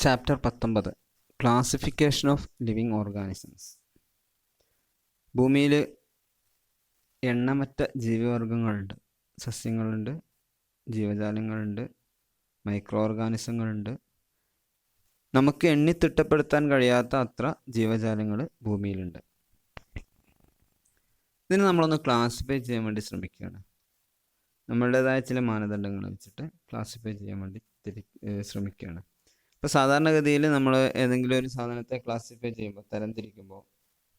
Chapter 19 classification of living organisms. ഭൂമിയിൽ എണ്ണമറ്റ ജീവിവർഗങ്ങളുണ്ട്. സസ്യങ്ങളുണ്ട്, ജീവജാലങ്ങളുണ്ട്, micro ഓർഗാനിസങ്ങളുണ്ട്. നമുക്ക് എണ്ണിത്തിട്ടപ്പെടുത്താൻ കഴിയാത്ത അത്ര ജീവജാലങ്ങൾ ഭൂമിയിലുണ്ട്. ഇതിന് നമ്മളൊന്ന് ക്ലാസിഫൈ ചെയ്യാൻ വേണ്ടി ശ്രമിക്കുകയാണ്. നമ്മളുടേതായ ചില മാനദണ്ഡങ്ങൾ വെച്ചിട്ട് ക്ലാസിഫൈ ചെയ്യാൻ വേണ്ടി ശ്രമിക്കുകയാണ്. ഇപ്പോൾ സാധാരണഗതിയിൽ നമ്മൾ ഏതെങ്കിലും ഒരു സാധനത്തെ ക്ലാസിഫൈ ചെയ്യുമ്പോൾ, തരംതിരിക്കുമ്പോൾ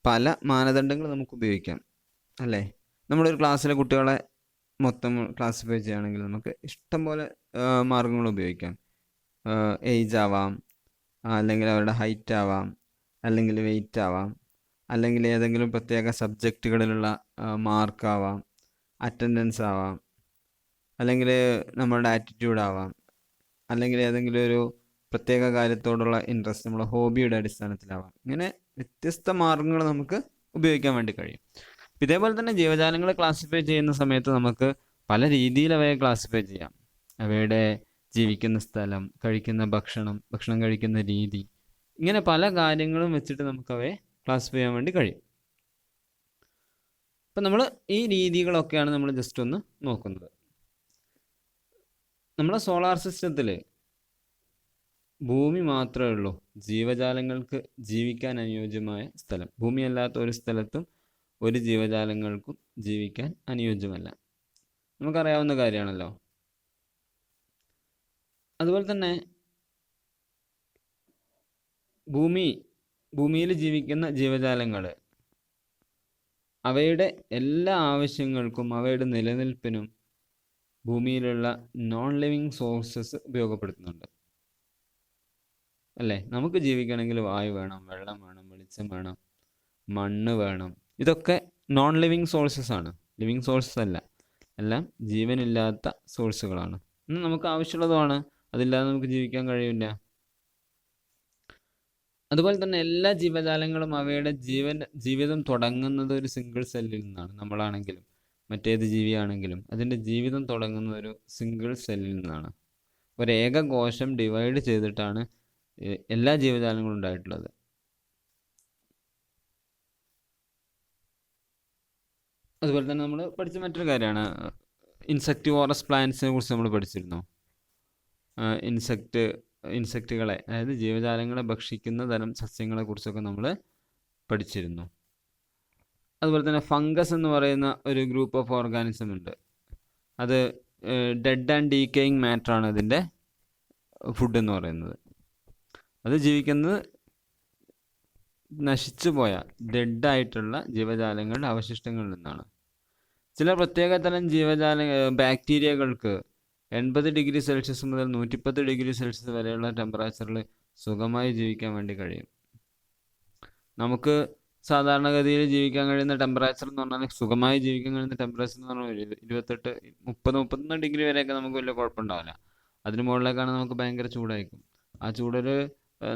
പല മാനദണ്ഡങ്ങൾ നമുക്ക് ഉപയോഗിക്കാം, അല്ലേ? നമ്മളൊരു ക്ലാസ്സിലെ കുട്ടികളെ മൊത്തം ക്ലാസിഫൈ ചെയ്യുകയാണെങ്കിൽ നമുക്ക് ഇഷ്ടംപോലെ മാർഗങ്ങൾ ഉപയോഗിക്കാം. ഏജ് ആവാം, അല്ലെങ്കിൽ അവരുടെ ഹൈറ്റ് ആവാം, അല്ലെങ്കിൽ വെയിറ്റ് ആവാം, അല്ലെങ്കിൽ ഏതെങ്കിലും പ്രത്യേക സബ്ജക്റ്റുകളിലുള്ള മാർക്കാവാം, അറ്റൻഡൻസ് ആവാം, അല്ലെങ്കിൽ നമ്മളുടെ ആറ്റിറ്റ്യൂഡ് ആവാം, അല്ലെങ്കിൽ ഏതെങ്കിലും ഒരു പ്രത്യേക കാര്യത്തോടുള്ള ഇൻട്രസ്റ്റ് നമ്മുടെ ഹോബിയുടെ അടിസ്ഥാനത്തിലാവാം. ഇങ്ങനെ വ്യത്യസ്ത മാർഗങ്ങൾ നമുക്ക് ഉപയോഗിക്കാൻ വേണ്ടി കഴിയും. ഇതേപോലെ തന്നെ ജീവജാലങ്ങളെ ക്ലാസിഫൈ ചെയ്യുന്ന സമയത്ത് നമുക്ക് പല രീതിയിൽ അവയെ ക്ലാസിഫൈ ചെയ്യാം. അവയുടെ ജീവിക്കുന്ന സ്ഥലം, കഴിക്കുന്ന ഭക്ഷണം കഴിക്കുന്ന രീതി, ഇങ്ങനെ പല കാര്യങ്ങളും വെച്ചിട്ട് നമുക്ക് അവയെ ക്ലാസിഫൈ ചെയ്യാൻ വേണ്ടി കഴിയും. അപ്പം നമ്മൾ ഈ രീതികളൊക്കെയാണ് നമ്മൾ ജസ്റ്റ് ഒന്ന് നോക്കുന്നത്. നമ്മുടെ സോളാർ സിസ്റ്റത്തിൽ ഭൂമി മാത്രമേ ഉള്ളൂ ജീവജാലങ്ങൾക്ക് ജീവിക്കാൻ അനുയോജ്യമായ സ്ഥലം. ഭൂമിയല്ലാത്ത ഒരു സ്ഥലത്തും ഒരു ജീവജാലങ്ങൾക്കും ജീവിക്കാൻ അനുയോജ്യമല്ല. നമുക്കറിയാവുന്ന കാര്യമാണല്ലോ. അതുപോലെ തന്നെ ഭൂമിയിൽ ജീവിക്കുന്ന ജീവജാലങ്ങൾ അവയുടെ എല്ലാ ആവശ്യങ്ങൾക്കും അവയുടെ നിലനിൽപ്പിനും ഭൂമിയിലുള്ള നോൺ ലിവിങ് സോഴ്സസ് ഉപയോഗപ്പെടുത്തുന്നുണ്ട്, അല്ലേ? നമുക്ക് ജീവിക്കണമെങ്കിൽ വായു വേണം, വെള്ളം വേണം, വെളിച്ചം വേണം, മണ്ണ് വേണം. ഇതൊക്കെ നോൺ ലിവിങ് സോഴ്സസ് ആണ്, ലിവിങ് സോഴ്സസ് അല്ല. എല്ലാം ജീവനില്ലാത്ത സോഴ്സുകളാണ്. ഇന്ന് നമുക്ക് ആവശ്യമുള്ളതുമാണ്, അതില്ലാതെ നമുക്ക് ജീവിക്കാൻ കഴിയില്ല. അതുപോലെ തന്നെ എല്ലാ ജീവജാലങ്ങളും അവയുടെ ജീവിതം തുടങ്ങുന്നത് ഒരു സിംഗിൾ സെല്ലിൽ നിന്നാണ്. നമ്മളാണെങ്കിലും മറ്റേത് ജീവിയാണെങ്കിലും അതിൻ്റെ ജീവിതം തുടങ്ങുന്നത് ഒരു സിംഗിൾ സെല്ലിൽ നിന്നാണ്. ഒരു ഏക കോശം ഡിവൈഡ് ചെയ്തിട്ടാണ് എല്ലാ ജീവജാലങ്ങളും ഉണ്ടായിട്ടുള്ളത്. അതുപോലെ തന്നെ നമ്മൾ പഠിച്ച മറ്റൊരു കാര്യമാണ് ഇൻസെക്ടിവോറസ് പ്ലാന്റ്സിനെ കുറിച്ച് നമ്മൾ പഠിച്ചിരുന്നു. ഇൻസെക്റ്റുകളെ, അതായത് ജീവജാലങ്ങളെ ഭക്ഷിക്കുന്ന തരം സസ്യങ്ങളെ കുറിച്ചൊക്കെ നമ്മൾ പഠിച്ചിരുന്നു. അതുപോലെ തന്നെ ഫംഗസ് എന്ന് പറയുന്ന ഒരു ഗ്രൂപ്പ് ഓഫ് ഓർഗാനിസം ഉണ്ട്. അത് ഡെഡ് ആൻഡ് ഡീക്കേയിങ് മാറ്ററാണ് അതിൻ്റെ ഫുഡ് എന്ന് പറയുന്നത്. അത് ജീവിക്കുന്നത് നശിച്ചു പോയ ഡെഡായിട്ടുള്ള ജീവജാലങ്ങളുടെ അവശിഷ്ടങ്ങളിൽ നിന്നാണ്. ചില പ്രത്യേക തരം ബാക്ടീരിയകൾക്ക് 80 ഡിഗ്രി സെൽഷ്യസ് മുതൽ 110 ഡിഗ്രി സെൽഷ്യസ് വരെയുള്ള ടെമ്പറേച്ചറിൽ സുഖമായി ജീവിക്കാൻ വേണ്ടി കഴിയും. നമുക്ക് സാധാരണഗതിയിൽ ജീവിക്കാൻ കഴിയുന്ന ടെമ്പറേച്ചർ എന്ന് പറഞ്ഞാൽ, സുഖമായി ജീവിക്കാൻ കഴിയുന്ന ടെമ്പറേച്ചർ എന്ന് പറഞ്ഞാൽ 28, 30, 31 ഡിഗ്രി വരെയൊക്കെ നമുക്ക് വലിയ കുഴപ്പമുണ്ടാവില്ല. അതിന് മുകളിലേക്കാണ് നമുക്ക് ഭയങ്കര ചൂടായിരിക്കും. ആ ചൂടൊരു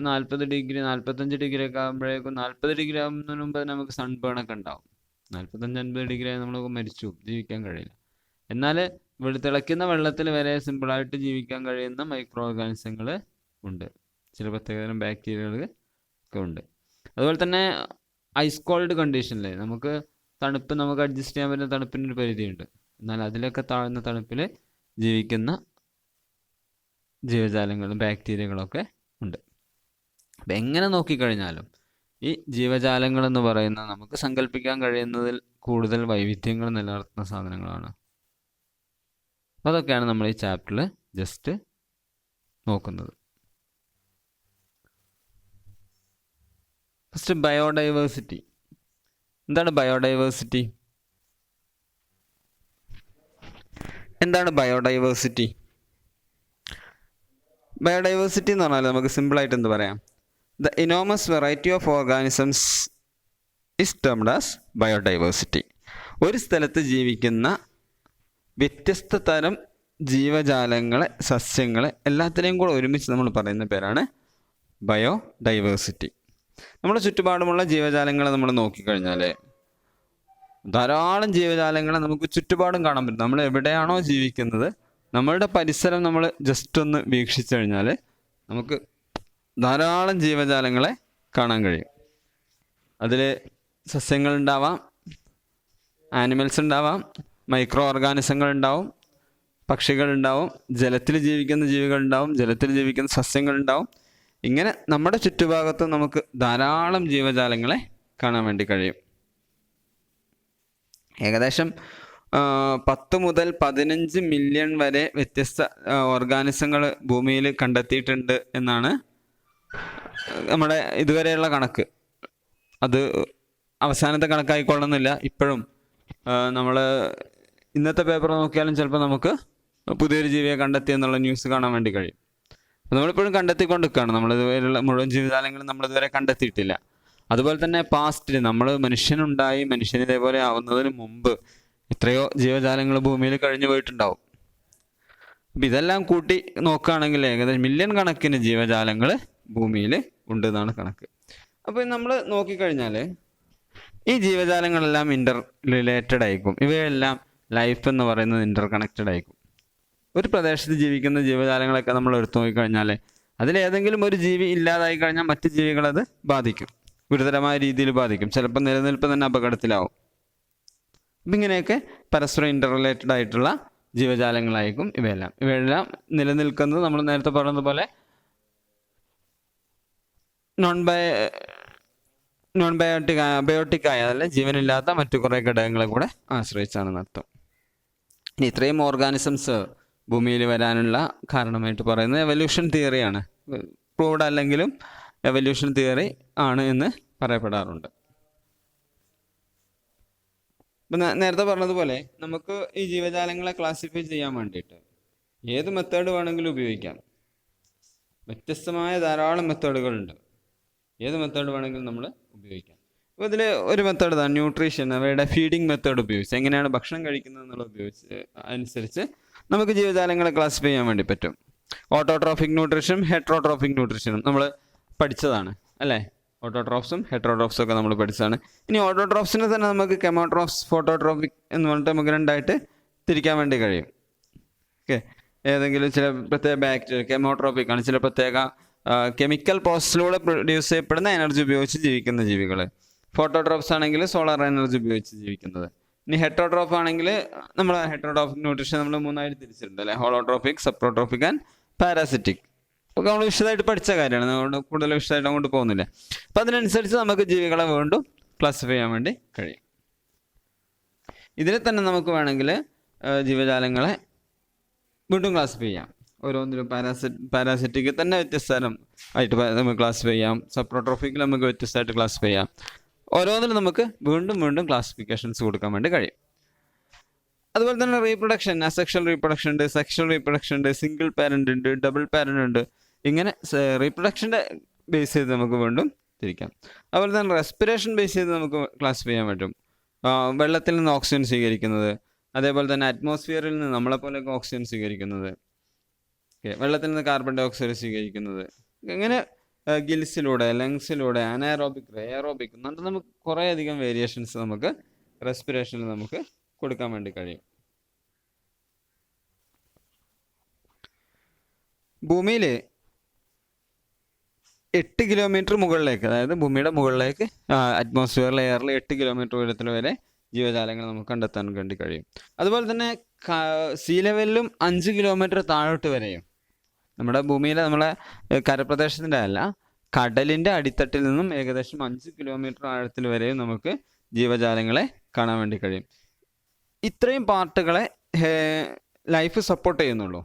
40 ഡിഗ്രി 45 ഡിഗ്രി ഒക്കെ ആകുമ്പോഴേക്കും, 40 ഡിഗ്രി ആകുന്നതിന് മുമ്പ് നമുക്ക് സൺബേൺ ഒക്കെ ഉണ്ടാവും. 45-50 ഡിഗ്രി ആയി നമ്മൾ മരിച്ചു, ജീവിക്കാൻ കഴിയില്ല. എന്നാൽ തിളയ്ക്കുന്ന വെള്ളത്തിൽ വരെ സിമ്പിളായിട്ട് ജീവിക്കാൻ കഴിയുന്ന മൈക്രോ ഓർഗാനിസങ്ങൾ ഉണ്ട്. ചില പ്രത്യേകതരം ബാക്ടീരിയകൾ ഒക്കെ ഉണ്ട്. അതുപോലെ തന്നെ ഐസ് കോൾഡ് കണ്ടീഷനിൽ നമുക്ക് അഡ്ജസ്റ്റ് ചെയ്യാൻ പറ്റുന്ന തണുപ്പിനൊരു പരിധിയുണ്ട്. എന്നാൽ അതിലൊക്കെ താഴ്ന്ന തണുപ്പിൽ ജീവിക്കുന്ന ജീവജാലങ്ങളും ബാക്ടീരിയകളൊക്കെ ഉണ്ട്. അപ്പം എങ്ങനെ നോക്കിക്കഴിഞ്ഞാലും ഈ ജീവജാലങ്ങൾ എന്ന് പറയുന്നത് നമുക്ക് സങ്കല്പിക്കാൻ കഴിയുന്നതിൽ കൂടുതൽ വൈവിധ്യങ്ങൾ നിലനിർത്തുന്ന സാധനങ്ങളാണ്. അതൊക്കെയാണ് നമ്മൾ ഈ ചാപ്റ്ററിൽ ജസ്റ്റ് നോക്കുന്നത്. First biodiversity. എന്താണ് ബയോഡൈവേഴ്സിറ്റി? ബയോഡൈവേഴ്സിറ്റി എന്ന് പറഞ്ഞാൽ നമുക്ക് സിമ്പിളായിട്ട് എന്ത് പറയാം? The enormous variety of organisms is termed as biodiversity. ഒരു സ്ഥലത്ത് ജീവിക്കുന്ന വ്യത്യസ്ത തരം ജീവജാലങ്ങളെ, സസ്യങ്ങളെ എല്ലാത്തിനെയും കൂടെ ഒരുമിച്ച് നമ്മൾ പറയുന്ന പേരാണ് ബയോഡൈവേഴ്സിറ്റി. നമ്മുടെ ചുറ്റുപാടുമുള്ള ജീവജാലങ്ങളെ നമ്മൾ നോക്കിക്കഴിഞ്ഞാൽ ധാരാളം ജീവജാലങ്ങളെ നമുക്ക് ചുറ്റുപാടും കാണാൻ പറ്റും. നമ്മൾ എവിടെയാണോ ജീവിക്കുന്നത്, നമ്മളുടെ പരിസരം നമ്മൾ ജസ്റ്റ് ഒന്ന് വീക്ഷിച്ചു കഴിഞ്ഞാൽ നമുക്ക് ധാരാളം ജീവജാലങ്ങളെ കാണാൻ കഴിയും. അതിൽ സസ്യങ്ങളുണ്ടാവാം, ആനിമൽസ് ഉണ്ടാവാം, മൈക്രോ ഓർഗാനിസങ്ങൾ ഉണ്ടാവും, പക്ഷികളുണ്ടാവും, ജലത്തിൽ ജീവിക്കുന്ന ജീവികളുണ്ടാവും, ജലത്തിൽ ജീവിക്കുന്ന സസ്യങ്ങളുണ്ടാവും. ഇങ്ങനെ നമ്മുടെ ചുറ്റുഭാഗത്ത് നമുക്ക് ധാരാളം ജീവജാലങ്ങളെ കാണാൻ വേണ്ടി കഴിയും. ഏകദേശം 10 മുതൽ 15 മില്യൺ വരെ വ്യത്യസ്ത ഓർഗാനിസങ്ങൾ ഭൂമിയിൽ കണ്ടെത്തിയിട്ടുണ്ട് എന്നാണ് നമ്മുടെ ഇതുവരെയുള്ള കണക്ക്. അത് അവസാനത്തെ കണക്കായിക്കൊള്ളുന്നില്ല. ഇപ്പോഴും നമ്മൾ ഇന്നത്തെ പേപ്പർ നോക്കിയാലും ചിലപ്പോൾ നമുക്ക് പുതിയൊരു ജീവിയെ കണ്ടെത്തി എന്നുള്ള ന്യൂസ് കാണാൻ വേണ്ടി കഴിയും. അപ്പോൾ നമ്മളിപ്പോഴും കണ്ടെത്തിക്കൊണ്ടിരിക്കുകയാണ്. നമ്മളിതുവരെയുള്ള മുഴുവൻ ജീവജാലങ്ങളും നമ്മളിതുവരെ കണ്ടെത്തിയിട്ടില്ല. അതുപോലെ തന്നെ പാസ്റ്റിൽ നമ്മൾ മനുഷ്യനുണ്ടായി മനുഷ്യൻ ഇതേപോലെ ആവുന്നതിന് മുമ്പ് എത്രയോ ജീവജാലങ്ങൾ ഭൂമിയിൽ കഴിഞ്ഞു പോയിട്ടുണ്ടാവും. അപ്പം ഇതെല്ലാം കൂട്ടി നോക്കുകയാണെങ്കിൽ ഏകദേശം മില്യൺ കണക്കിന് ജീവജാലങ്ങൾ ഭൂമിയിൽ ഉണ്ട് എന്നാണ് കണക്ക്. അപ്പോൾ നമ്മൾ നോക്കിക്കഴിഞ്ഞാൽ ഈ ജീവജാലങ്ങളെല്ലാം ഇൻ്റർ റിലേറ്റഡ് ആയിരിക്കും. ഇവയെല്ലാം ലൈഫ് എന്ന് പറയുന്നത് ഇൻ്റർ കണക്റ്റഡ് ആയിരിക്കും. ഒരു പ്രദേശത്ത് ജീവിക്കുന്ന ജീവജാലങ്ങളൊക്കെ നമ്മൾ എടുത്തു നോക്കിക്കഴിഞ്ഞാൽ അതിലേതെങ്കിലും ഒരു ജീവി ഇല്ലാതായി കഴിഞ്ഞാൽ മറ്റ് ജീവികളത് ബാധിക്കും, ഗുരുതരമായ രീതിയിൽ ബാധിക്കും. ചിലപ്പോൾ നിലനിൽപ്പ് തന്നെ അപകടത്തിലാവും. അപ്പം ഇങ്ങനെയൊക്കെ പരസ്പരം ഇൻ്റർ റിലേറ്റഡ് ആയിട്ടുള്ള ജീവജാലങ്ങളായിരിക്കും ഇവയെല്ലാം. ഇവയെല്ലാം നിലനിൽക്കുന്നത് നമ്മൾ നേരത്തെ പറഞ്ഞതുപോലെ നോൺ ബയോട്ടിക് ആയ അതല്ല ജീവനില്ലാത്ത മറ്റു കുറേ ഘടകങ്ങളെ കൂടെ ആശ്രയിച്ചാണെന്ന് അർത്ഥം. ഇനി ഇത്രയും ഓർഗാനിസംസ് ഭൂമിയിൽ വരാനുള്ള കാരണമായിട്ട് പറയുന്നത് എവല്യൂഷൻ തിയറിയാണ്. പ്രൂവ്ഡ് അല്ലെങ്കിലും എവല്യൂഷൻ തിയറി ആണ് എന്ന് പറയപ്പെടാറുണ്ട്. ഇപ്പം നേരത്തെ പറഞ്ഞതുപോലെ നമുക്ക് ഈ ജീവജാലങ്ങളെ ക്ലാസിഫൈ ചെയ്യാൻ വേണ്ടിയിട്ട് ഏത് മെത്തേഡ് വേണമെങ്കിലും ഉപയോഗിക്കാം. വ്യത്യസ്തമായ ധാരാളം മെത്തേഡുകളുണ്ട്. ഏത് മെത്തേഡ് വേണമെങ്കിലും നമ്മൾ ഉപയോഗിക്കാം. അപ്പോൾ ഇതിൽ ഒരു മെത്തേഡ് ഇതാണ് ന്യൂട്രീഷൻ. അവയുടെ ഫീഡിങ് മെത്തേഡ് ഉപയോഗിച്ച് എങ്ങനെയാണ് ഭക്ഷണം കഴിക്കുന്നത് എന്നുള്ളത് ഉപയോഗിച്ച് അനുസരിച്ച് നമുക്ക് ജീവജാലങ്ങളെ ക്ലാസിഫൈ ചെയ്യാൻ വേണ്ടി പറ്റും. ഓട്ടോട്രോഫിക് ന്യൂട്രീഷനും ഹെട്രോട്രോഫിക് ന്യൂട്രീഷനും നമ്മൾ പഠിച്ചതാണ് അല്ലേ? ഓട്ടോട്രോഫ്സും ഹെട്രോട്രോഫ്സും ഒക്കെ നമ്മൾ പഠിച്ചതാണ്. ഇനി ഓട്ടോട്രോഫ്സിനെ തന്നെ നമുക്ക് കെമോട്രോഫ്സ്, ഫോട്ടോട്രോഫിക് എന്ന് പറഞ്ഞിട്ട് നമുക്ക് രണ്ടായിട്ട് തിരിക്കാൻ വേണ്ടി കഴിയും. ഓക്കെ, ഏതെങ്കിലും ചില പ്രത്യേക ബാക്ടീരിയ കെമോട്രോഫിക് ആണ്, ചില പ്രത്യേക കെമിക്കൽ പ്രോസസ്സിലൂടെ പ്രൊഡ്യൂസ് ചെയ്യപ്പെടുന്ന എനർജി ഉപയോഗിച്ച് ജീവിക്കുന്ന ജീവികൾ. ഫോട്ടോട്രോഫ്സ് ആണെങ്കിൽ സോളാർ എനർജി ഉപയോഗിച്ച് ജീവിക്കുന്നത്. ഇനി ഹെട്രോട്രോഫ് ആണെങ്കിൽ നമ്മൾ ഹെട്രോട്രോഫിക് ന്യൂട്രീഷൻ നമ്മൾ മൂന്നായിട്ട് തിരിച്ചിട്ടുണ്ട് അല്ലേ? ഹോളോട്രോഫിക്, സപ്രോട്രോഫിക് ആൻഡ് പാരാസിറ്റിക്. ഒക്കെ നമ്മൾ വിശദമായിട്ട് പഠിച്ച കാര്യമാണ്, നമ്മൾ കൂടുതൽ വിശദമായിട്ട് അങ്ങോട്ട് പോകുന്നില്ല. അപ്പം അതിനനുസരിച്ച് നമുക്ക് ജീവികളെ വീണ്ടും ക്ലാസിഫൈ ചെയ്യാൻ വേണ്ടി കഴിയും. ഇതിൽ തന്നെ നമുക്ക് വേണമെങ്കിൽ ജീവജാലങ്ങളെ വീണ്ടും ക്ലാസിഫൈ ചെയ്യാം. ഓരോന്നിലും പാരാസിറ്റിക് തന്നെ വ്യത്യസ്ത ആയിട്ട് നമുക്ക് ക്ലാസിഫൈ ചെയ്യാം. സപ്രോട്രോഫിക്കിൽ നമുക്ക് വ്യത്യസ്തമായിട്ട് ക്ലാസിഫൈ ചെയ്യാം. ഓരോന്നിലും നമുക്ക് വീണ്ടും വീണ്ടും ക്ലാസിഫിക്കേഷൻസ് കൊടുക്കാൻ വേണ്ടി കഴിയും. അതുപോലെ തന്നെ റീപ്രൊഡക്ഷൻ, അസെക്ഷൽ റീപ്രൊഡക്ഷൻ ഉണ്ട്, സെക്ഷൽ റീപ്രൊഡക്ഷൻ ഉണ്ട്, സിംഗിൾ പാരൻ്റ് ഉണ്ട്, ഡബിൾ പാരൻ്റ് ഉണ്ട്. ഇങ്ങനെ റീപ്രൊഡക്ഷൻ്റെ ബേസ് ചെയ്ത് നമുക്ക് വീണ്ടും തിരിക്കാം. അതുപോലെ തന്നെ റെസ്പിറേഷൻ ബേസ് ചെയ്ത് നമുക്ക് ക്ലാസിഫൈ ചെയ്യാൻ പറ്റും. വെള്ളത്തിൽ നിന്ന് ഓക്സിജൻ സ്വീകരിക്കുന്നത്, അതേപോലെ തന്നെ അറ്റ്മോസ്ഫിയറിൽ നിന്ന് നമ്മളെപ്പോലെയൊക്കെ ഓക്സിജൻ സ്വീകരിക്കുന്നത്, വെള്ളത്തിൽ നിന്ന് കാർബൺ ഡൈ ഓക്സൈഡ് സ്വീകരിക്കുന്നത്, ഇങ്ങനെ ഗിൽസിലൂടെ, ലങ്സിലൂടെ, അനയറോബിക്, എയറോബിക് എന്നിട്ട് നമുക്ക് കുറേയധികം വേരിയേഷൻസ് നമുക്ക് റെസ്പിറേഷനിൽ നമുക്ക് കൊടുക്കാൻ വേണ്ടി കഴിയും. ഭൂമിയിൽ 8 കിലോമീറ്റർ മുകളിലേക്ക്, അതായത് ഭൂമിയുടെ മുകളിലേക്ക് അറ്റ്മോസ്ഫിയറിൽ, എയറിൽ 8 കിലോമീറ്റർ ഉയരത്തിൽ വരെ ജീവജാലങ്ങൾ നമുക്ക് കണ്ടെത്താൻ വേണ്ടി കഴിയും. അതുപോലെ തന്നെ സീ ലെവലിലും 5 കിലോമീറ്റർ താഴോട്ട് വരെയും, നമ്മുടെ ഭൂമിയിലെ നമ്മളെ കരപ്രദേശത്തിൻ്റെ അല്ല, കടലിൻ്റെ അടിത്തട്ടിൽ നിന്നും ഏകദേശം 5 കിലോമീറ്റർ ആഴത്തിൽ വരെയും നമുക്ക് ജീവജാലങ്ങളെ കാണാൻ വേണ്ടി കഴിയും. ഇത്രയും പാർട്ടുകളെ ലൈഫ് സപ്പോർട്ട് ചെയ്യുന്നുള്ളൂ.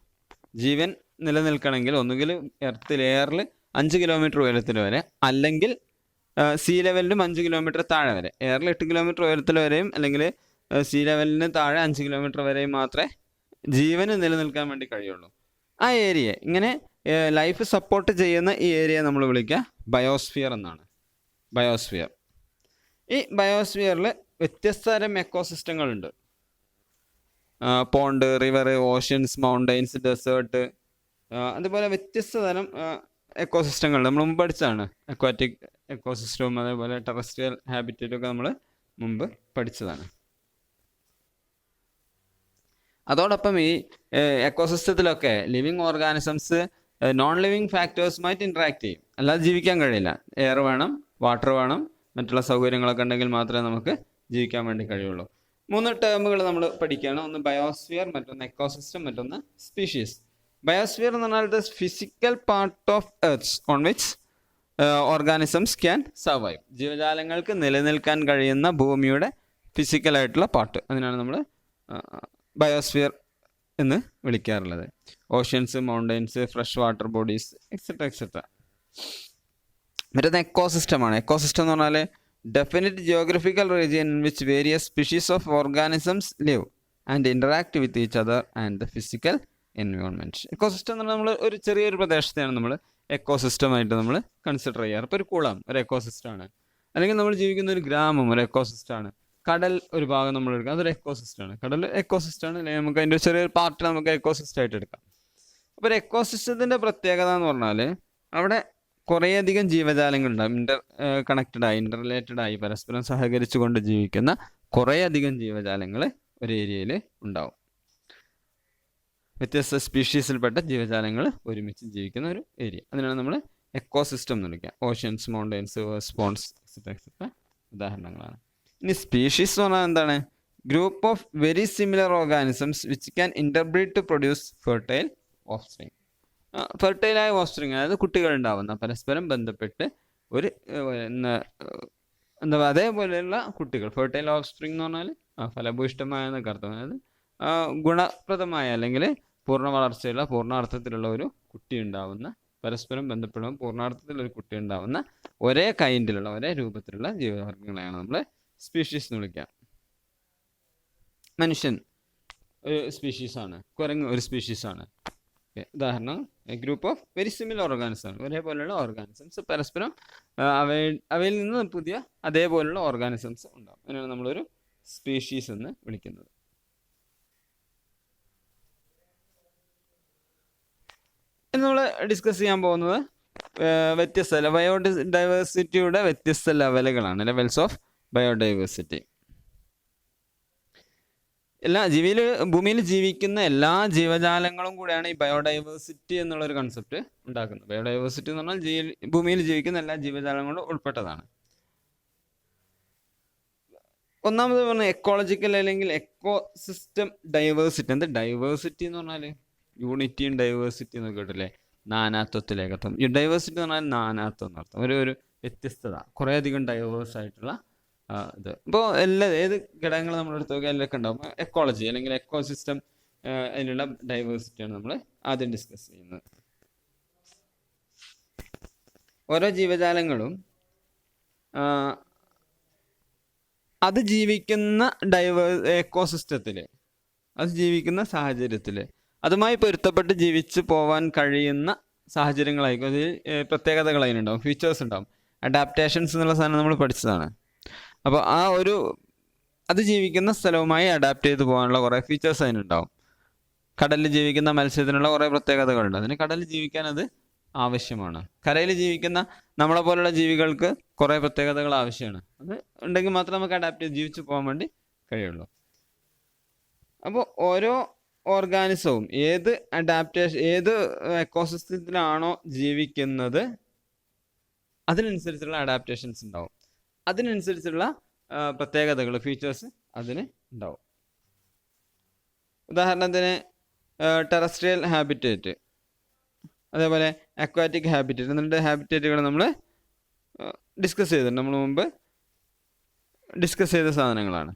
ജീവൻ നിലനിൽക്കണമെങ്കിൽ ഒന്നുകിൽ എർത്തിൽ, എയറിൽ 5 കിലോമീറ്റർ ഉയരത്തിൽ വരെ, അല്ലെങ്കിൽ സീ ലെവലിലും 5 കിലോമീറ്റർ താഴെ വരെ. എയറിൽ 8 കിലോമീറ്റർ ഉയരത്തിൽ വരെയും അല്ലെങ്കിൽ സീ ലെവലിന് താഴെ 5 കിലോമീറ്റർ വരെയും മാത്രമേ ജീവന് നിലനിൽക്കാൻ വേണ്ടി കഴിയുള്ളൂ. ആ ഏരിയ, ഇങ്ങനെ ലൈഫ് സപ്പോർട്ട് ചെയ്യുന്ന ഈ ഏരിയ നമ്മൾ വിളിക്കുക ബയോസ്ഫിയർ എന്നാണ്. ബയോസ്ഫിയർ. ഈ ബയോസ്ഫിയറിൽ വ്യത്യസ്ത തരം എക്കോസിസ്റ്റങ്ങളുണ്ട്. Pond, river, oceans, mountains, desert, അതുപോലെ വ്യത്യസ്ത തരം എക്കോസിസ്റ്റങ്ങളുണ്ട്. നമ്മൾ മുമ്പ് പഠിച്ചതാണ്. അക്വാറ്റിക് എക്കോസിസ്റ്റവും അതേപോലെ ടെറസ്ട്രിയൽ ഹാബിറ്ററ്റും ഒക്കെ നമ്മൾ മുമ്പ് പഠിച്ചതാണ്. അതോടൊപ്പം ഈ എക്കോസിസ്റ്റത്തിലൊക്കെ ലിവിങ് ഓർഗാനിസംസ് നോൺ ലിവിങ് ഫാക്ടേഴ്സുമായിട്ട് ഇൻട്രാക്ട് ചെയ്യും. അല്ലാതെ ജീവിക്കാൻ കഴിയില്ല. എയർ വേണം, വാട്ടർ വേണം, മറ്റുള്ള സൗകര്യങ്ങളൊക്കെ ഉണ്ടെങ്കിൽ മാത്രമേ നമുക്ക് ജീവിക്കാൻ വേണ്ടി കഴിയുള്ളൂ. 3 ടേമുകൾ നമ്മൾ പഠിക്കുകയാണ്. ഒന്ന് ബയോസ്ഫിയർ, മറ്റൊന്ന് എക്കോസിസ്റ്റം, മറ്റൊന്ന് സ്പീഷീസ്. ബയോസ്ഫിയർ എന്ന് പറഞ്ഞാൽ the physical part of earth on which organisms can survive. ജീവജാലങ്ങൾക്ക് നിലനിൽക്കാൻ കഴിയുന്ന ഭൂമിയുടെ ഫിസിക്കലായിട്ടുള്ള പാർട്ട്, അതിനാണ് നമ്മൾ ബയോസ്ഫിയർ എന്ന് വിളിക്കാറുള്ളത്. Oceans, mountains, fresh water bodies, etcetera etcetera. മറ്റൊന്ന് എക്കോസിസ്റ്റമാണ്. എക്കോസിസ്റ്റം എന്ന് പറഞ്ഞാൽ definite geographical region in which various species of organisms live and interact with each other and the physical environment. Ecosystem എന്ന് പറഞ്ഞാൽ നമ്മൾ ഒരു ചെറിയൊരു പ്രദേശത്തെയാണ് നമ്മൾ എക്കോസിസ്റ്റമായിട്ട് നമ്മൾ കൺസിഡർ ചെയ്യാറ്. ഇപ്പോൾ ഒരു കുളം ഒരു എക്കോസിസ്റ്റമാണ്, അല്ലെങ്കിൽ നമ്മൾ ജീവിക്കുന്ന ഒരു ഗ്രാമം ഒരു എക്കോസിസ്റ്റമാണ്. കടൽ ഒരു ഭാഗം നമ്മൾ എടുക്കാം, അതൊരു എക്കോസിസ്റ്റമാണ്. കടൽ എക്കോസിസ്റ്റമാണ്, അല്ലെങ്കിൽ നമുക്ക് അതിൻ്റെ ചെറിയൊരു പാർട്ട് നമുക്ക് എക്കോസിസ്റ്റമായിട്ട് എടുക്കാം. അപ്പോൾ ഒരു എക്കോസിസ്റ്റത്തിൻ്റെ പ്രത്യേകത എന്ന് പറഞ്ഞാൽ അവിടെ കുറേയധികം ജീവജാലങ്ങളുണ്ടാകും. കണക്റ്റഡായി, റിലേറ്റഡായി, പരസ്പരം സഹകരിച്ചു കൊണ്ട് ജീവിക്കുന്ന കുറേയധികം ജീവജാലങ്ങൾ ഒരു ഏരിയയിൽ ഉണ്ടാവും. വ്യത്യസ്ത സ്പീഷീസിൽപ്പെട്ട ജീവജാലങ്ങൾ ഒരുമിച്ച് ജീവിക്കുന്ന ഒരു ഏരിയ, അതിനാണ് നമ്മൾ എക്കോസിസ്റ്റം എന്ന് വിളിക്കുക. Oceans, mountains, ponds, etcetera etcetera ഉദാഹരണങ്ങളാണ്. ഇനി സ്പീഷീസ് എന്ന് പറഞ്ഞാൽ എന്താണ്? Group of very similar organisms which can interbreed to produce fertile offspring. ഫെർട്ടൈലായ ഓഫ്സ്പ്രിങ്, അതായത് കുട്ടികൾ ഉണ്ടാവുന്ന, പരസ്പരം ബന്ധപ്പെട്ട് ഒരു എന്താ പറയുക, അതേപോലെയുള്ള കുട്ടികൾ. ഫെർട്ടൈൽ ഓഫ്സ്പ്രിങ് എന്ന് പറഞ്ഞാൽ ഫലഭൂയിഷ്ടമായ എന്നൊക്കെ അർത്ഥം. അതായത് ഗുണപ്രദമായ അല്ലെങ്കിൽ പൂർണ്ണ വളർച്ചയുള്ള, പൂർണ്ണാർത്ഥത്തിലുള്ള ഒരു കുട്ടി ഉണ്ടാവുന്ന, പരസ്പരം ബന്ധപ്പെടുമ്പോൾ പൂർണ്ണാർത്ഥത്തിലൊരു കുട്ടി ഉണ്ടാവുന്ന ഒരേ കൈൻഡിലുള്ള, ഒരേ രൂപത്തിലുള്ള ജീവവർഗങ്ങളെയാണ് നമ്മൾ സ്പീഷീസ് എന്ന് വിളിക്കുക. മനുഷ്യൻ ഒരു സ്പീഷീസാണ്, കുരങ്ങ് ഒരു സ്പീഷീസാണ്. ഉദാഹരണം, group of very similar organisms, ഒരേപോലെയുള്ള ഓർഗാനിസംസ്, പരസ്പരം അവയിൽ നിന്ന് പുതിയ അതേപോലെയുള്ള ഓർഗാനിസംസ് ഉണ്ടാവും. അതിനാണ് നമ്മളൊരു സ്പീഷീസ് എന്ന് വിളിക്കുന്നത്. നമ്മൾ ഡിസ്കസ് ചെയ്യാൻ പോകുന്നത് വ്യത്യസ്ത ബയോഡൈവേഴ്സിറ്റിയുടെ വ്യത്യസ്ത ലെവലുകളാണ്, ലെവൽസ് ഓഫ് ബയോഡൈവേഴ്സിറ്റി. ഭൂമിയിൽ ജീവിക്കുന്ന എല്ലാ ജീവജാലങ്ങളും കൂടെയാണ് ഈ ബയോഡൈവേഴ്സിറ്റി എന്നുള്ളൊരു കൺസെപ്റ്റ് ഉണ്ടാക്കുന്നത്. ബയോഡൈവേഴ്സിറ്റി എന്ന് പറഞ്ഞാൽ ഭൂമിയിൽ ജീവിക്കുന്ന എല്ലാ ജീവജാലങ്ങളും ഉൾപ്പെട്ടതാണ്. ഒന്നാമത് പറഞ്ഞാൽ എക്കോളജിക്കൽ അല്ലെങ്കിൽ എക്കോസിസ്റ്റം ഡൈവേഴ്സിറ്റി. എന്താ ഡൈവേഴ്സിറ്റി എന്ന് പറഞ്ഞാൽ? യൂണിറ്റിയും ഡൈവേഴ്സിറ്റി എന്ന് കേട്ടില്ലേ, നാനാത്വത്തിലേക്കത്വം. ഈ ഡൈവേഴ്സിറ്റി എന്ന് പറഞ്ഞാൽ നാനാത്വം എന്നർത്ഥം, ഒരു വ്യത്യസ്തത, കുറേയധികം ഡൈവേഴ്സ് ആയിട്ടുള്ള ഇത്. ഇപ്പോൾ ഏത് ഘടകങ്ങൾ നമ്മൾ എടുത്ത് നോക്കിയാൽ അതിലൊക്കെ ഉണ്ടാവും. എക്കോളജി അല്ലെങ്കിൽ എക്കോസിസ്റ്റം, അതിലുള്ള ഡൈവേഴ്സിറ്റിയാണ് നമ്മൾ ആദ്യം ഡിസ്കസ് ചെയ്യുന്നത്. ഓരോ ജീവജാലങ്ങളും അത് ജീവിക്കുന്ന എക്കോസിസ്റ്റത്തിൽ, അത് ജീവിക്കുന്ന സാഹചര്യത്തിൽ അതുമായി പൊരുത്തപ്പെട്ട് ജീവിച്ച് പോവാൻ കഴിയുന്ന സാഹചര്യങ്ങളായിരിക്കും. അതിൽ പ്രത്യേകതകൾ അതിനുണ്ടാവും, ഫീച്ചേഴ്സ് ഉണ്ടാവും. അഡാപ്റ്റേഷൻസ് എന്നുള്ള സാധനം നമ്മൾ പഠിച്ചതാണ്. അപ്പോൾ അത് ജീവിക്കുന്ന സ്ഥലവുമായി അഡാപ്റ്റ് ചെയ്ത് പോകാനുള്ള കുറേ ഫീച്ചേഴ്സ് അതിനുണ്ടാവും. കടലിൽ ജീവിക്കുന്ന മത്സ്യത്തിനുള്ള കുറേ പ്രത്യേകതകളുണ്ട്. അതിന് കടലിൽ ജീവിക്കാൻ അത് ആവശ്യമാണ്. കരയിൽ ജീവിക്കുന്ന നമ്മളെ പോലുള്ള ജീവികൾക്ക് കുറേ പ്രത്യേകതകൾ ആവശ്യമാണ്. അത് ഉണ്ടെങ്കിൽ മാത്രമേ നമുക്ക് അഡാപ്റ്റ് ചെയ്ത് ജീവിച്ച് പോകാൻ വേണ്ടി കഴിയുള്ളൂ. അപ്പോൾ ഓരോ ഓർഗാനിസവും ഏത് എക്കോസിസ്റ്റത്തിലാണോ ജീവിക്കുന്നത് അതിനനുസരിച്ചുള്ള അഡാപ്റ്റേഷൻസ് ഉണ്ടാവും, അതിനനുസരിച്ചുള്ള പ്രത്യേകതകൾ, ഫീച്ചേഴ്സ് അതിന് ഉണ്ടാവും. ഉദാഹരണത്തിന് ടെറസ്ട്രിയൽ ഹാബിറ്റേറ്റ്, അതേപോലെ അക്വാറ്റിക് ഹാബിറ്റേറ്റ് എന്നിട്ട് ഹാബിറ്റേറ്റുകൾ നമ്മൾ ഡിസ്കസ് ചെയ്തിട്ടുണ്ട്. നമ്മൾ മുമ്പ് ഡിസ്കസ് ചെയ്ത സാധനങ്ങളാണ്.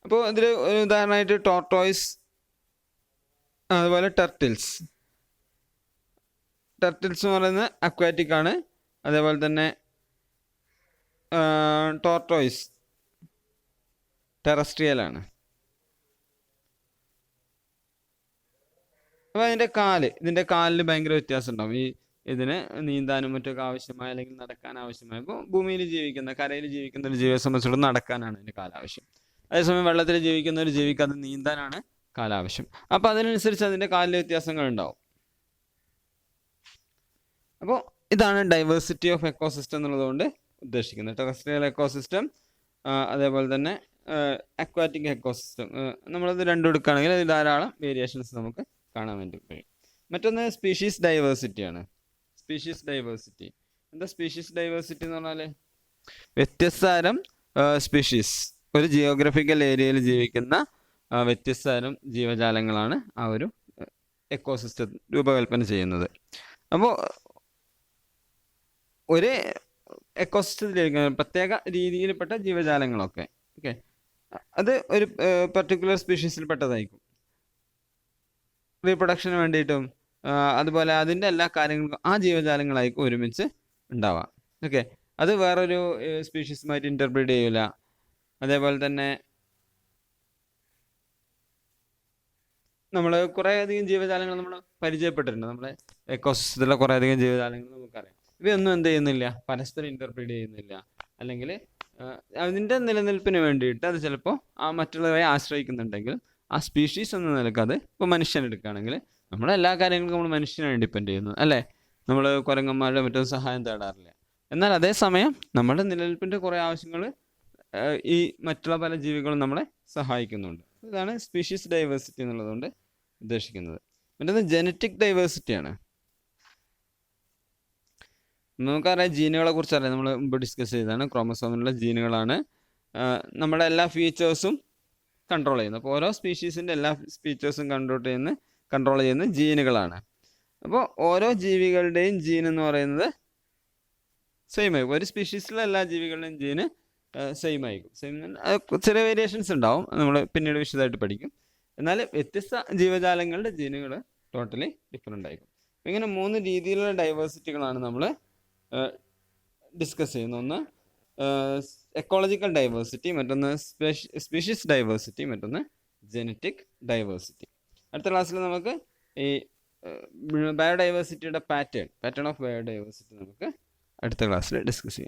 അപ്പോൾ ഇതിൽ ഒരു ഉദാഹരണമായിട്ട് ടോർട്ടോയ്സ്, അതുപോലെ ടർട്ടിൽസ് എന്ന് പറയുന്നത് അക്വാറ്റിക് ആണ്. അതേപോലെ തന്നെ ടോർട്ടോയ്സ് ടെറസ്ട്രിയൽ ആണ്. അപ്പോൾ ഇതിൻ്റെ കാലിൽ ഭയങ്കര വ്യത്യാസം ഉണ്ടാവും. ഇതിന് നീന്താനും മറ്റൊക്കെ ആവശ്യമായ അല്ലെങ്കിൽ നടക്കാൻ ആവശ്യമായ, ഇപ്പോൾ ഭൂമിയിൽ ജീവിക്കുന്ന, കരയിൽ ജീവിക്കുന്ന ഒരു ജീവിയെ സംബന്ധിച്ചിടത്തോളം നടക്കാനാണ് ഇതിൻ്റെ കാലാവശ്യം. അതേസമയം വെള്ളത്തിൽ ജീവിക്കുന്ന ഒരു ജീവിക്ക് അത് നീന്താനാണ് കാലാവശ്യം. അപ്പോൾ അതിനനുസരിച്ച് അതിൻ്റെ കാലിൽ വ്യത്യാസങ്ങൾ ഉണ്ടാവും. അപ്പോൾ ഇതാണ് ഡൈവേഴ്സിറ്റി ഓഫ് എക്കോസിസ്റ്റം എന്നുള്ളതുകൊണ്ട് ഉദ്ദേശിക്കുന്നത്. ടെറസ്ട്രിയൽ എക്കോസിസ്റ്റം, അതേപോലെ തന്നെ അക്വാറ്റിക് എക്കോസിസ്റ്റം. നമ്മളത് രണ്ടും എടുക്കുകയാണെങ്കിൽ അതിൽ ധാരാളം വേരിയേഷൻസ് നമുക്ക് കാണാൻ വേണ്ടി കഴിയും. മറ്റൊന്ന് സ്പീഷീസ് ഡൈവേഴ്സിറ്റിയാണ്. Species diversity. എന്താ സ്പീഷീസ് ഡൈവേഴ്സിറ്റി എന്ന് പറഞ്ഞാൽ വ്യത്യസ്ത തരം സ്പീഷീസ്, ഒരു ജിയോഗ്രഫിക്കൽ ഏരിയയിൽ ജീവിക്കുന്ന വ്യത്യസ്ത തരം ജീവജാലങ്ങളാണ് ആ ഒരു എക്കോസിസ്റ്റം രൂപകൽപ്പന ചെയ്യുന്നത്. അപ്പോൾ ഒരു എക്കോസിസ്റ്റത്തിലിരിക്കുന്ന പ്രത്യേക രീതിയിൽപ്പെട്ട ജീവജാലങ്ങളൊക്കെ ഓക്കെ, അത് ഒരു പർട്ടിക്കുലർ സ്പീഷീസിൽ പെട്ടതായിരിക്കും. റീപ്രൊഡക്ഷന് വേണ്ടിയിട്ടും അതുപോലെ അതിൻ്റെ എല്ലാ കാര്യങ്ങൾക്കും ആ ജീവജാലങ്ങളായിരിക്കും ഒരുമിച്ച് ഉണ്ടാവുക. ഓക്കെ, അത് വേറൊരു സ്പീഷീസുമായിട്ട് ഇൻ്റർബ്രീഡ് ചെയ്യൂല. അതേപോലെ തന്നെ നമ്മൾ കുറേയധികം ജീവജാലങ്ങൾ നമ്മൾ പരിചയപ്പെട്ടിട്ടുണ്ട്. നമ്മുടെ എക്കോസിസ്റ്റത്തിലെ കുറേയധികം ജീവജാലങ്ങൾ നമുക്കറിയാം. ഇവയൊന്നും എന്ത് ചെയ്യുന്നില്ല, പരസ്പരം ഇൻ്റർപ്രീറ്റ് ചെയ്യുന്നില്ല. അല്ലെങ്കിൽ അതിൻ്റെ നിലനിൽപ്പിന് വേണ്ടിയിട്ട് അത് ചിലപ്പോൾ ആ മറ്റുള്ളവരെ ആശ്രയിക്കുന്നുണ്ടെങ്കിൽ ആ സ്പീഷീസ് എന്ന നിലക്ക് അത് ഇപ്പോൾ മനുഷ്യനെടുക്കുകയാണെങ്കിൽ നമ്മളെല്ലാ കാര്യങ്ങൾക്കും നമ്മൾ മനുഷ്യനാണ് ഡിപ്പെൻഡ് ചെയ്യുന്നത് അല്ലേ. നമ്മൾ കുരങ്ങന്മാരുടെ മറ്റൊരു സഹായം തേടാറില്ല. എന്നാൽ അതേസമയം നമ്മുടെ നിലനിൽപ്പിൻ്റെ കുറേ ആവശ്യങ്ങൾ ഈ മറ്റുള്ള പല ജീവികളും നമ്മളെ സഹായിക്കുന്നുണ്ട്. ഇതാണ് സ്പീഷീസ് ഡൈവേഴ്സിറ്റി എന്നുള്ളതുകൊണ്ട് ഉദ്ദേശിക്കുന്നത്. മറ്റൊന്ന് ജനറ്റിക് ഡൈവേഴ്സിറ്റിയാണ്. നമുക്കറിയാം ജീനുകളെ കുറിച്ച് അറിയാം, നമ്മൾ മുമ്പ് ഡിസ്കസ് ചെയ്തതാണ്. ക്രോമസോമിലുള്ള ജീനുകളാണ് നമ്മുടെ എല്ലാ ഫീച്ചേഴ്സും കൺട്രോൾ ചെയ്യുന്നത്. അപ്പോൾ ഓരോ സ്പീഷീസിൻ്റെ എല്ലാ ഫീച്ചേഴ്സും കൺട്രോൾ ചെയ്യുന്ന ജീനുകളാണ്. അപ്പോൾ ഓരോ ജീവികളുടെയും ജീൻ എന്ന് പറയുന്നത് സെയിം ആയിരിക്കും. ഒരു സ്പീഷീസിലെ എല്ലാ ജീവികളുടെയും ജീന് സെയിം ആയിരിക്കും. ചെറിയ വേരിയേഷൻസ് ഉണ്ടാവും, നമ്മൾ പിന്നീട് വിശദമായിട്ട് പഠിക്കും. എന്നാൽ വ്യത്യസ്ത ജീവജാലങ്ങളുടെ ജീനുകൾ ടോട്ടലി ഡിഫറെൻ്റ് ആയിരിക്കും. ഇങ്ങനെ 3 രീതിയിലുള്ള ഡൈവേഴ്സിറ്റികളാണ് നമ്മൾ ഡിസ്കസ് ചെയ്യുന്നത്. ഒന്ന് എക്കോളജിക്കൽ ഡൈവേഴ്സിറ്റി, മറ്റൊന്ന് സ്പീഷീസ് ഡൈവേഴ്സിറ്റി, മറ്റൊന്ന് ജനറ്റിക് ഡൈവേഴ്സിറ്റി. അടുത്ത ക്ലാസ്സിൽ നമുക്ക് ഈ ബയോഡൈവേഴ്സിറ്റിയുടെ പാറ്റേൺ ഓഫ് ബയോഡൈവേഴ്സിറ്റി നമുക്ക് അടുത്ത ക്ലാസ്സിൽ ഡിസ്കസ് ചെയ്യാം.